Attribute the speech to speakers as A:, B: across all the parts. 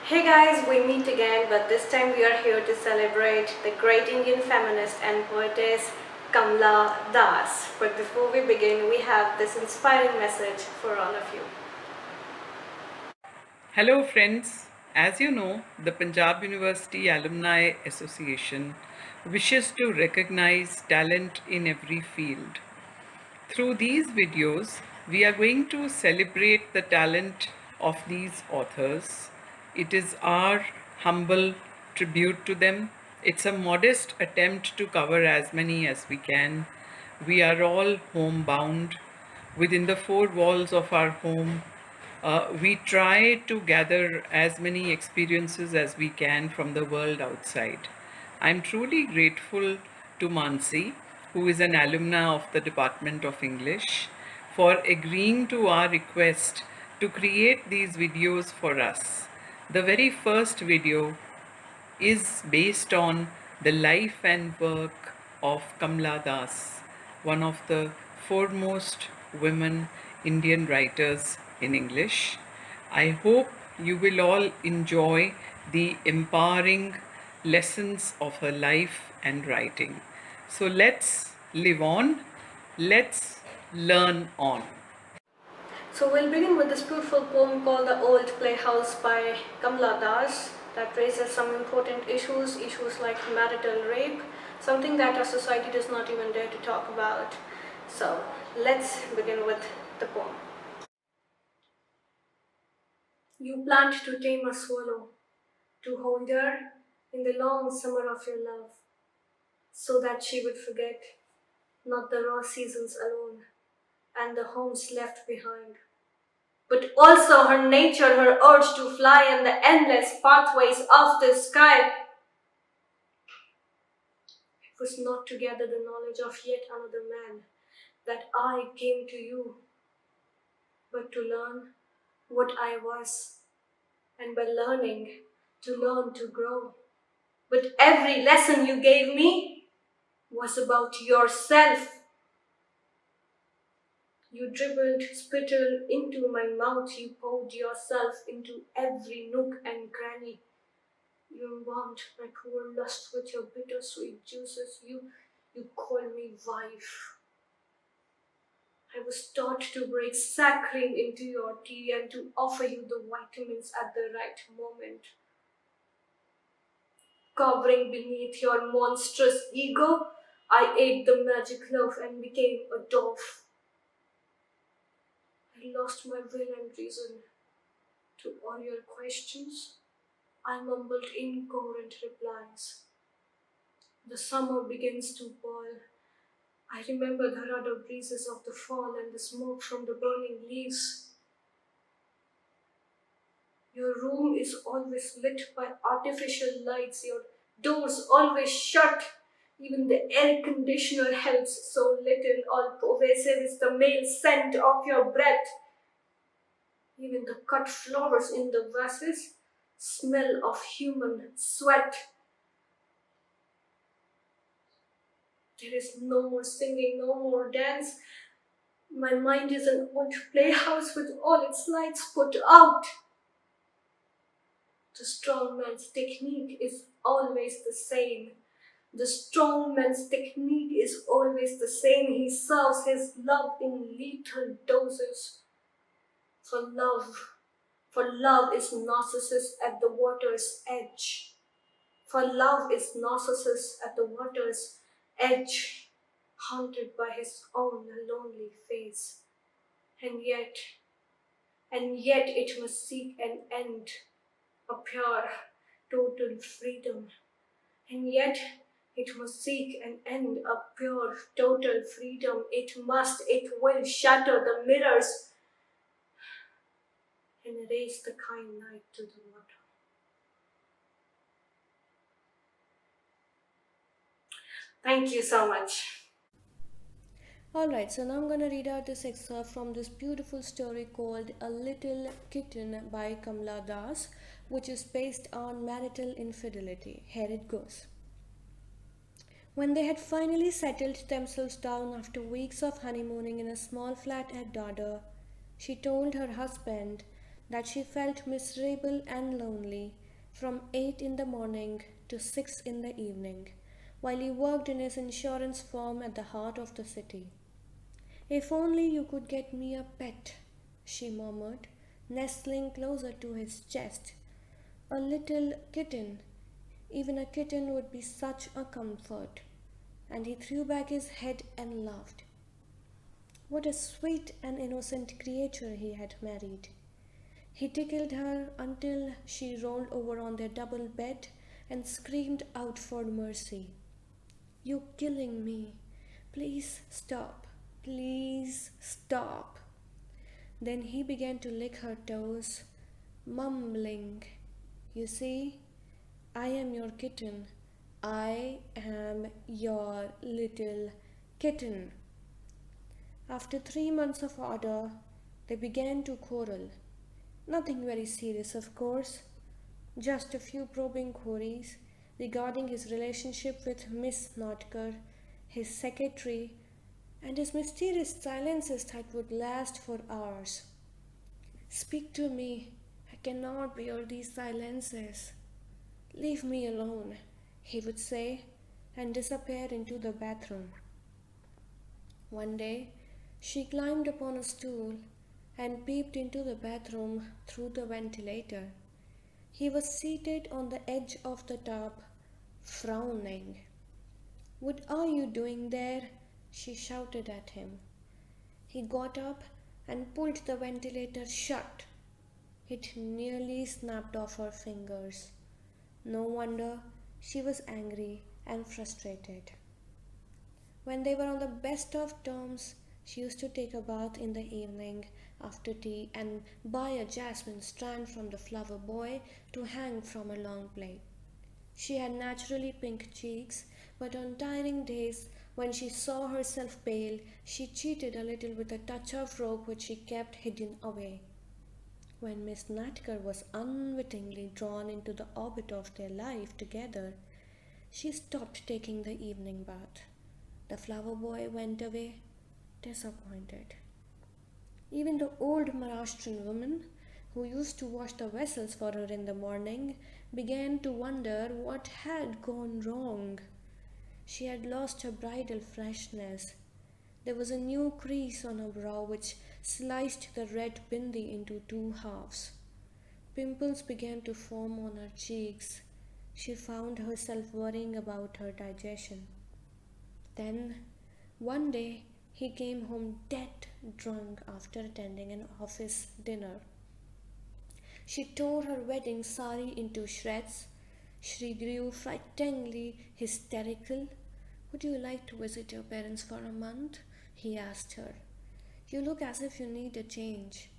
A: Hey guys, we meet again, but this time we are here to celebrate the great Indian feminist and poetess Kamla Das. But before we begin, we have this inspiring message for all of you.
B: Hello, friends. As you know, the Punjab University Alumni Association wishes to recognize talent in every field. Through these videos, we are going to celebrate the talent of these authors. It is our humble tribute to them. It's a modest attempt to cover as many as we can. We are all homebound within the four walls of our home. We try to gather as many experiences as we can from the world outside. I'm truly grateful to Mansi, who is an alumna of the Department of English, for agreeing to our request to create these videos for us. The very first video is based on the life and work of Kamla Das, one of the foremost women Indian writers in English. I hope you will all enjoy the empowering lessons of her life and writing. So let's live on, let's learn on.
A: So we'll begin with this beautiful poem called The Old Playhouse by Kamla Das that raises some important issues like marital rape, something that our society does not even dare to talk about. So let's begin with the poem. You planned to tame a swallow, to hold her in the long summer of your love, so that she would forget not the raw seasons alone and the homes left behind, but also her nature, her urge to fly, and the endless pathways of the sky. It was not to gather the knowledge of yet another man that I came to you, but to learn what I was, and by learning, to learn to grow. But every lesson you gave me was about yourself. You dribbled spittle into my mouth, you poured yourself into every nook and cranny. You warmed my poor lust with your bittersweet juices. You called me wife. I was taught to break saccharine into your tea and to offer you the vitamins at the right moment. Cowering beneath your monstrous ego, I ate the magic loaf and became a dove. I lost my will and reason to all your questions. I mumbled incoherent replies. The summer begins to boil. I remember the rudder breezes of the fall and the smoke from the burning leaves. Your room is always lit by artificial lights, your doors always shut. Even the air conditioner helps so little. All pervasive is the male scent of your breath. Even the cut flowers in the vases smell of human sweat. There is no more singing, no more dance. My mind is an old playhouse with all its lights put out. The strong man's technique is always the same. The strong man's technique is always the same. He serves his love in lethal doses. For love, for love is Narcissus at the water's edge. For love is Narcissus at the water's edge, haunted by his own lonely face. And yet, and yet it must seek an end, a pure, total freedom. And yet it must seek an end, a pure, total freedom. It will shatter the mirrors and erase the kind night to the water. Thank you so much.
C: Alright, so now I'm going to read out this excerpt from this beautiful story called A Little Kitten by Kamla Das, which is based on marital infidelity. Here it goes. When they had finally settled themselves down after weeks of honeymooning in a small flat at Dada, she told her husband that she felt miserable and lonely from 8 in the morning to 6 in the evening, while he worked in his insurance firm at the heart of the city. If only you could get me a pet, she murmured, nestling closer to his chest. A little kitten. Even a kitten would be such a comfort. And he threw back his head and laughed. What a sweet and innocent creature he had married. He tickled her until she rolled over on their double bed and screamed out for mercy. You're killing me. Please stop. Please stop. Then he began to lick her toes, mumbling, You see, I am your kitten. I am your little kitten. After 3 months of order, they began to quarrel. Nothing very serious, of course, just a few probing queries regarding his relationship with Miss Notker, his secretary, and his mysterious silences that would last for hours. Speak to me. I cannot bear these silences. Leave me alone, he would say, and disappear into the bathroom. One day, she climbed upon a stool and peeped into the bathroom through the ventilator. He was seated on the edge of the tub, frowning. What are you doing there? She shouted at him. He got up and pulled the ventilator shut. It nearly snapped off her fingers. No wonder she was angry and frustrated. When they were on the best of terms, she used to take a bath in the evening after tea and buy a jasmine strand from the flower boy to hang from a long plait. She had naturally pink cheeks, but on tiring days when she saw herself pale, she cheated a little with a touch of rope which she kept hidden away. When Miss Natker was unwittingly drawn into the orbit of their life together, she stopped taking the evening bath. The flower boy went away, disappointed. Even the old Maharashtrian woman, who used to wash the vessels for her in the morning, began to wonder what had gone wrong. She had lost her bridal freshness. There was a new crease on her brow which sliced the red bindi into two halves. Pimples began to form on her cheeks. She found herself worrying about her digestion. Then, one day, he came home dead drunk after attending an office dinner. She tore her wedding sari into shreds. She grew frighteningly hysterical. Would you like to visit your parents for a month? He asked her. You look as if you need a change.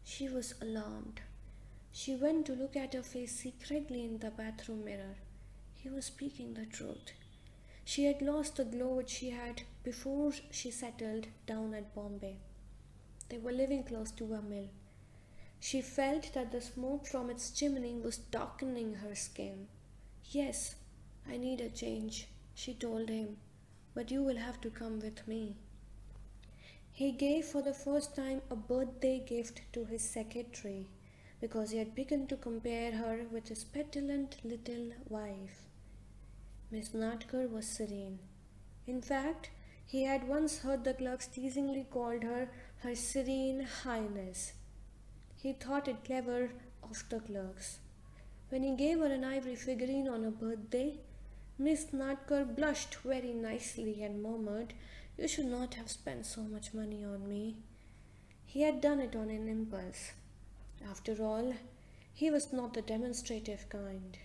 C: She was alarmed. She went to look at her face secretly in the bathroom mirror. He was speaking the truth. She had lost the glow which she had before she settled down at Bombay. They were living close to a mill. She felt that the smoke from its chimney was darkening her skin. Yes, I need a change, she told him, but you will have to come with me. He gave for the first time a birthday gift to his secretary because he had begun to compare her with his petulant little wife. Miss Natker was serene. In fact, he had once heard the clerks teasingly called her Her Serene Highness. He thought it clever of the clerks. When he gave her an ivory figurine on her birthday, Miss Natker blushed very nicely and murmured, You should not have spent so much money on me. He had done it on an impulse. After all, he was not the demonstrative kind.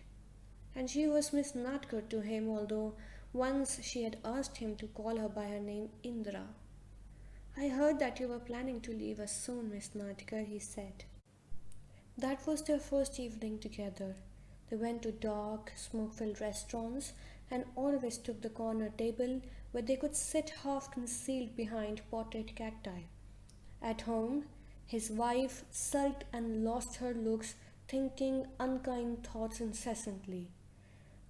C: And she was Miss Natker to him, although once she had asked him to call her by her name Indra. I heard that you were planning to leave us soon, Miss Natker, he said. That was their first evening together. They went to dark, smoke-filled restaurants and always took the corner table where they could sit half concealed behind potted cacti. At home, his wife sulked and lost her looks, thinking unkind thoughts incessantly.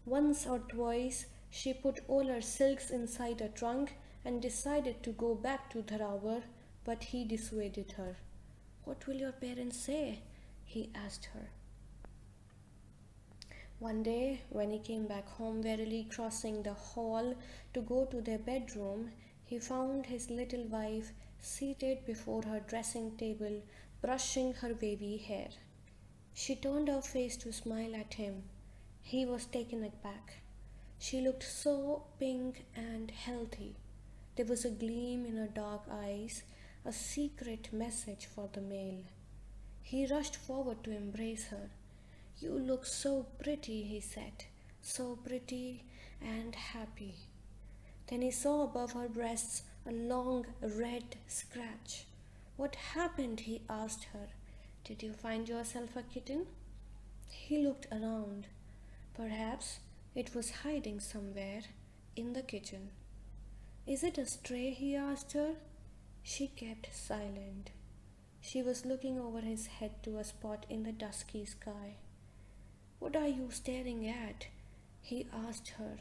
C: Once or twice, she put all her silks inside a trunk and decided to go back to Dharawar, but he dissuaded her. What will your parents say? he asked her. One day, when he came back home, wearily crossing the hall to go to their bedroom, he found his little wife seated before her dressing table, brushing her wavy hair. She turned her face to smile at him. He was taken aback. She looked so pink and healthy. There was a gleam in her dark eyes, a secret message for the male. He rushed forward to embrace her. "You look so pretty," he said, "so pretty and happy." Then he saw above her breasts a long red scratch. "What happened?" he asked her. "Did you find yourself a kitten?" He looked around. Perhaps it was hiding somewhere in the kitchen. "Is it a stray?" he asked her. She kept silent. She was looking over his head to a spot in the dusky sky. "What are you staring at?" he asked her.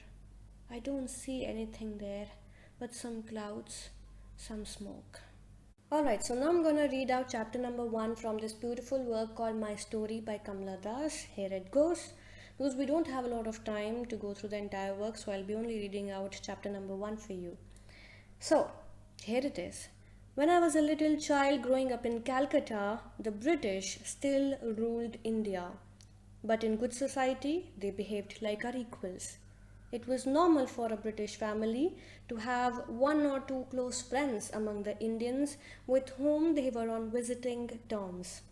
C: "I don't see anything there, but some clouds, some smoke." Alright, so now I'm gonna read out chapter number 1 from this beautiful work called My Story by Kamla Das. Here it goes. Because we don't have a lot of time to go through the entire work, so I'll be only reading out chapter number 1 for you. So, here it is. When I was a little child growing up in Calcutta, the British still ruled India. But in good society, they behaved like our equals. It was normal for a British family to have one or two close friends among the Indians with whom they were on visiting terms.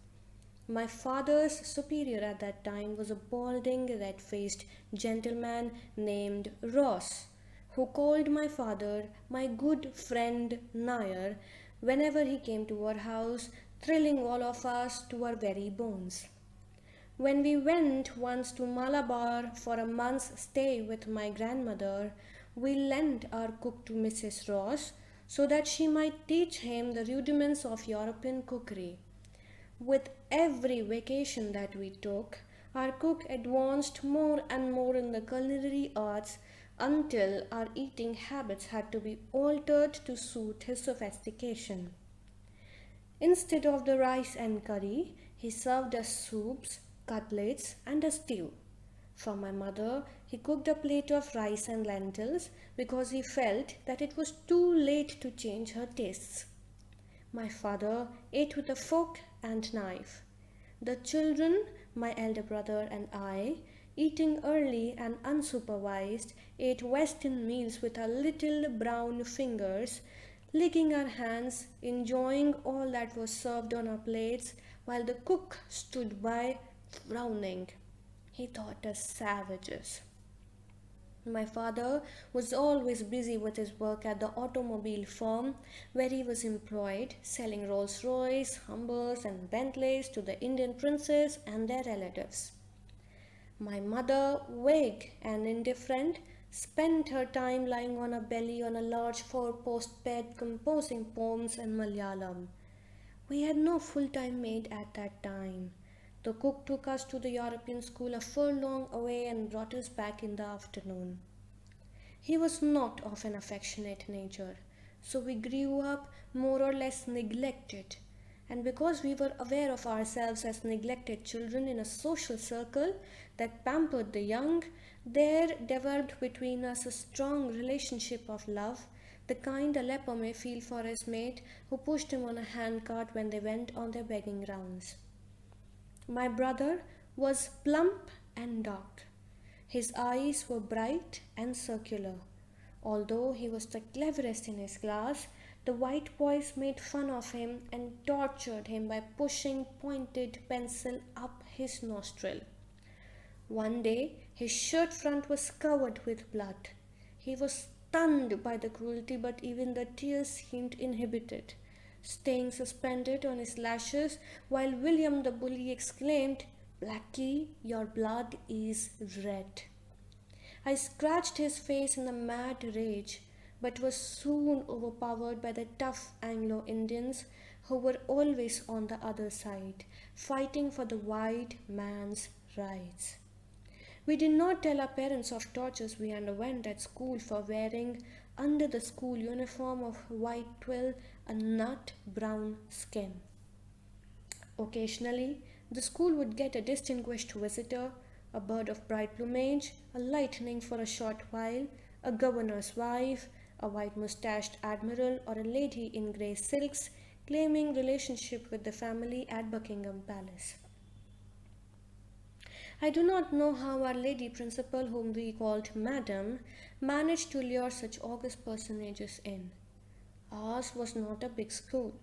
C: My father's superior at that time was a balding, red-faced gentleman named Ross, who called my father my good friend Nair whenever he came to our house, thrilling all of us to our very bones. When we went once to Malabar for a month's stay with my grandmother, we lent our cook to Mrs. Ross so that she might teach him the rudiments of European cookery. With every vacation that we took, our cook advanced more and more in the culinary arts until our eating habits had to be altered to suit his sophistication. Instead of the rice and curry, he served us soups, cutlets, and a stew. For my mother, he cooked a plate of rice and lentils because he felt that it was too late to change her tastes. My father ate with a fork and knife. The children, my elder brother and I, eating early and unsupervised, ate Western meals with our little brown fingers, licking our hands, enjoying all that was served on our plates, while the cook stood by, frowning. He thought us savages. My father was always busy with his work at the automobile firm where he was employed, selling Rolls Royce, Humbers, and Bentleys to the Indian princes and their relatives. My mother, vague and indifferent, spent her time lying on her belly on a large four-post bed composing poems in Malayalam. We had no full-time maid at that time. The cook took us to the European school a furlong away and brought us back in the afternoon. He was not of an affectionate nature, so we grew up more or less neglected. And because we were aware of ourselves as neglected children in a social circle that pampered the young, there developed between us a strong relationship of love, the kind a leper may feel for his mate who pushed him on a handcart when they went on their begging rounds. My brother was plump and dark. His eyes were bright and circular. Although he was the cleverest in his class, the white boys made fun of him and tortured him by pushing pointed pencil up his nostril. One day his shirt front was covered with blood. He was stunned by the cruelty, but even the tears seemed inhibited, staying suspended on his lashes while William the bully exclaimed, "Blackie, your blood is red." I scratched his face in a mad rage, but was soon overpowered by the tough Anglo Indians who were always on the other side, fighting for the white man's rights. We did not tell our parents of tortures we underwent at school for wearing, under the school uniform of white twill, a nut brown skin. Occasionally, The school would get a distinguished visitor, a bird of bright plumage, a lightning for a short while, a governor's wife, a white mustached admiral, or a lady in grey silks claiming relationship with the family at Buckingham Palace. I do not know how our lady principal, whom we called Madam, managed to lure such august personages in. Ours was not a big school.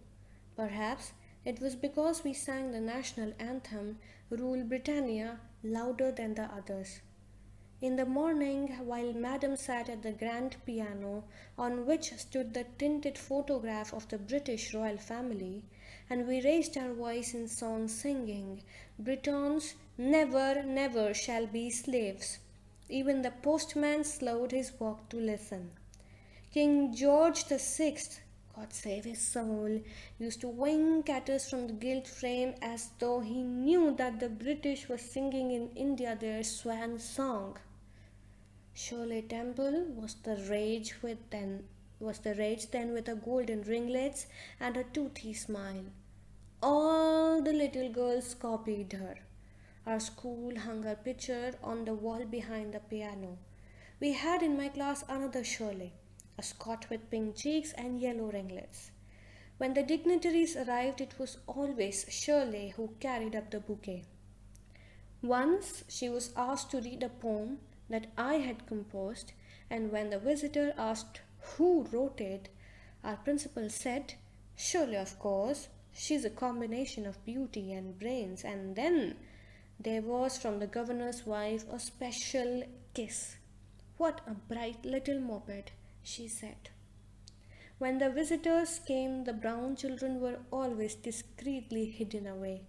C: Perhaps it was because we sang the national anthem, Rule Britannia, louder than the others. In the morning, while Madam sat at the grand piano on which stood the tinted photograph of the British royal family, and we raised our voice in song singing, Britons never, never shall be slaves. Even the postman slowed his walk to listen. King George VI, God save his soul, used to wink at us from the gilt frame as though he knew that the British were singing in India their swan song. Shirley Temple was the rage then with her golden ringlets and her toothy smile. All the little girls copied her. Our school hung her picture on the wall behind the piano. We had in my class another Shirley, a Scot with pink cheeks and yellow ringlets. When the dignitaries arrived, it was always Shirley who carried up the bouquet. Once she was asked to read a poem that I had composed, and when the visitor asked who wrote it, our principal said, Shirley, of course, she's a combination of beauty and brains. And then there was from the governor's wife a special kiss. What a bright little moped, she said. When the visitors came, the brown children were always discreetly hidden away,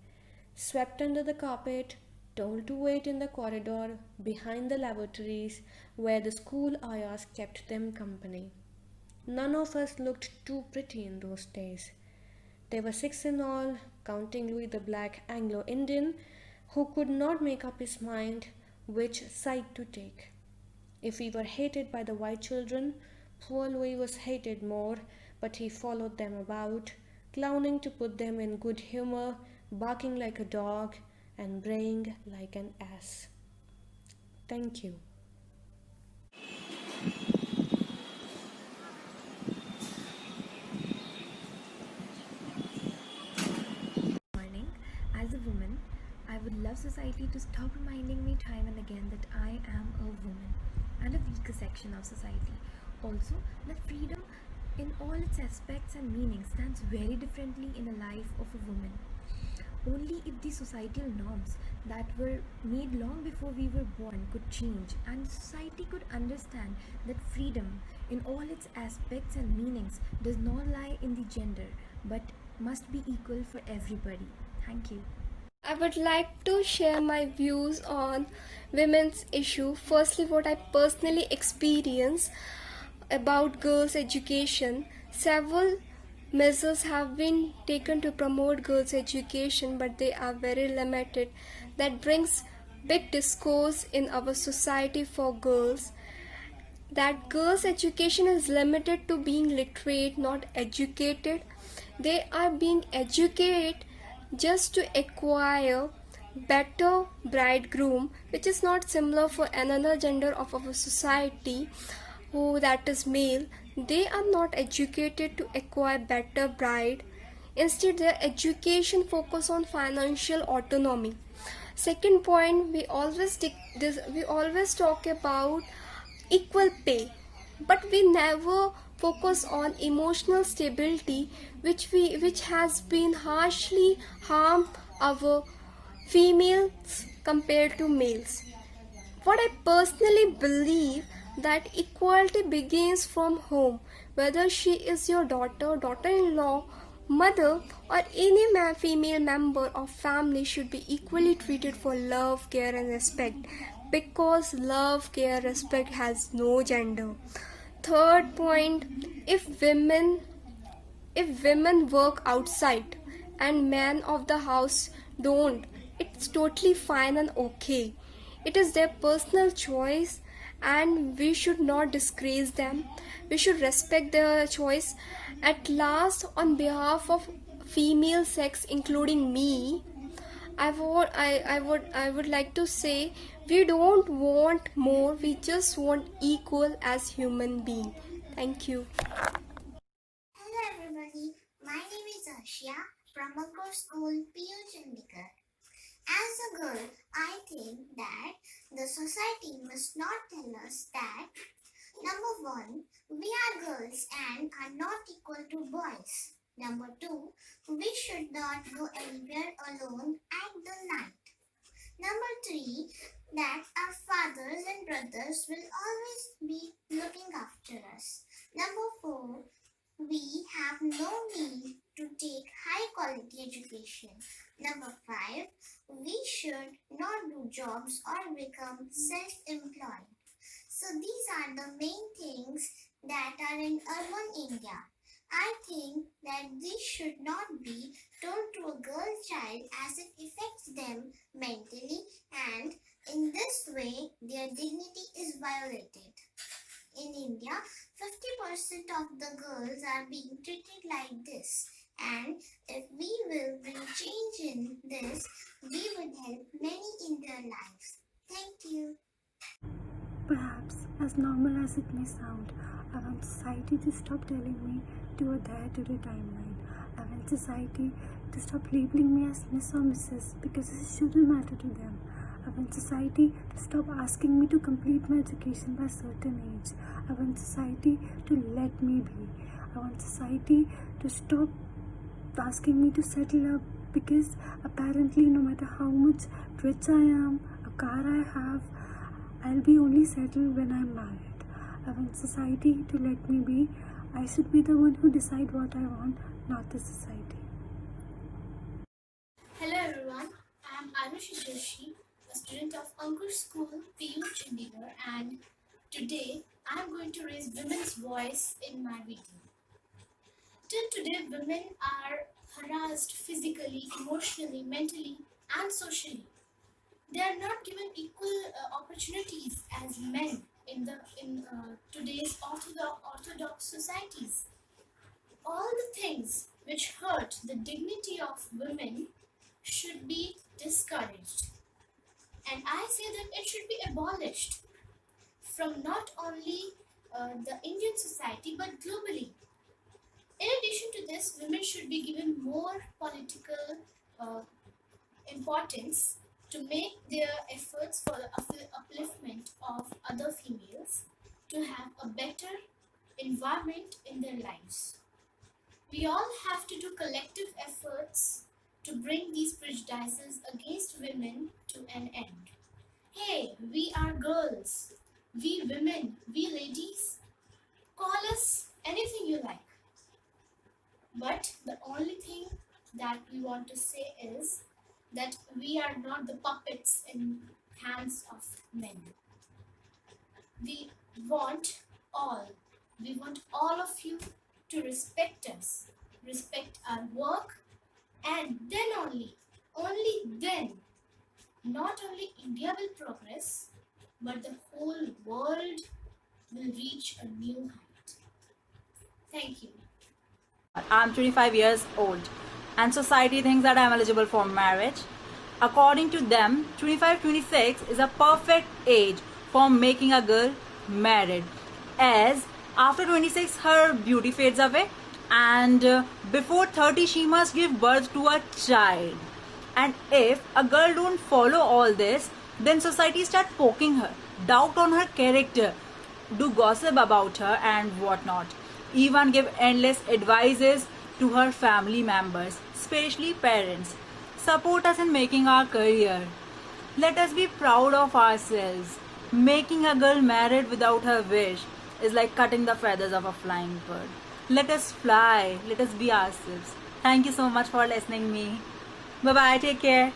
C: swept under the carpet, told to wait in the corridor behind the lavatories where the school ayahs kept them company. None of us looked too pretty in those days. There were 6 in all, counting Louis the Black Anglo-Indian, who could not make up his mind which side to take. If we were hated by the white children, poor Louis was hated more, but he followed them about, clowning to put them in good humor, barking like a dog, and braying like an ass. Thank you.
D: Morning. As a woman, I would love society to stop reminding me time and again that I am a woman and a weaker section of society. Also, that freedom in all its aspects and meanings stands very differently in the life of a woman. Only if the societal norms that were made long before we were born could change and society could understand that freedom in all its aspects and meanings does not lie in the gender but must be equal for everybody. Thank you.
E: I would like to share my views on women's issue. Firstly, what I personally experience about girls' education. Several measures have been taken to promote girls' education, but they are very limited. That brings big discourse in our society for girls. That girls' education is limited to being literate, not educated. They are being educated just to acquire better bridegroom, which is not similar for another gender of our society, who that is male. They are not educated to acquire better bride. Instead, their education focus on financial autonomy. Second point, we always talk about equal pay, but we never focus on emotional stability, which has been harshly harmed our females compared to males. What I personally believe that equality begins from home, whether she is your daughter, daughter-in-law, mother, or any female member of family should be equally treated for love, care, and respect, because love, care, respect has no gender. Third point, if women work outside and men of the house don't, it's totally fine and okay. It is their personal choice and we should not disgrace them. We should respect their choice. At last, on behalf of female sex, including me, I would like to say we don't want more, we just want equal as human being. Thank you.
F: Hello everybody, my name is Arshia from Ankur School, PU Chandigarh. As a girl, I think that the society must not tell us that number one, we are girls and are not equal to boys. Number two, we should not go anywhere alone at the night. Number three, that our fathers and brothers will always be looking after us. Number four, we have no need to take high quality education. Number five, we should not do jobs or become self-employed. So these are the main things that are in urban India. I think that this should not be told to a girl child as it affects them mentally, and in this way their dignity is violated. In India, 50% of the girls are being treated like this, and if we will bring change in this, we would help many in their lives. Thank you.
G: Perhaps, as normal as it may sound, I want society to stop telling me to adhere to the timeline. I want society to stop labeling me as Miss or Mrs. because this shouldn't matter to them. I want society to stop asking me to complete my education by a certain age. I want society to let me be. I want society to stop asking me to settle up because apparently no matter how much rich I am, a car I have, I'll be only settled when I'm married. I want society to let me be. I should be the one who decide what I want, not the society.
H: Hello everyone, I am Arushi Joshi, a student of Ankur School, PU Chandigarh, and today I am going to raise women's voice in my video. Till today, women are harassed physically, emotionally, mentally, and socially. They are not given equal opportunities as men in today's orthodox societies. All the things which hurt the dignity of women should be discouraged. And I say that it should be abolished from not only the Indian society but globally. In addition to this, women should be given more political importance to make their efforts for the upliftment of other females to have a better environment in their lives. We all have to do collective efforts to bring these prejudices against women to an end. Hey, we are girls, we women, we ladies, call us anything you like. But the only thing that we want to say is that we are not the puppets in hands of men. We want all of you to respect us, respect our work, and then only then, not only India will progress, but the whole world will reach a new height. Thank you.
I: I'm 25 years old and society thinks that I'm eligible for marriage. According to them, 25-26 is a perfect age for making a girl married, as after 26 her beauty fades away and before 30 she must give birth to a child. And if a girl don't follow all this, then society start poking her, doubt on her character, do gossip about her and whatnot, even give endless advices to her family members, especially parents. Support us in making our career. Let us be proud of ourselves. Making a girl married without her wish is like cutting the feathers of a flying bird. Let us fly. Let us be ourselves. Thank you so much for listening me. Bye bye. Take care.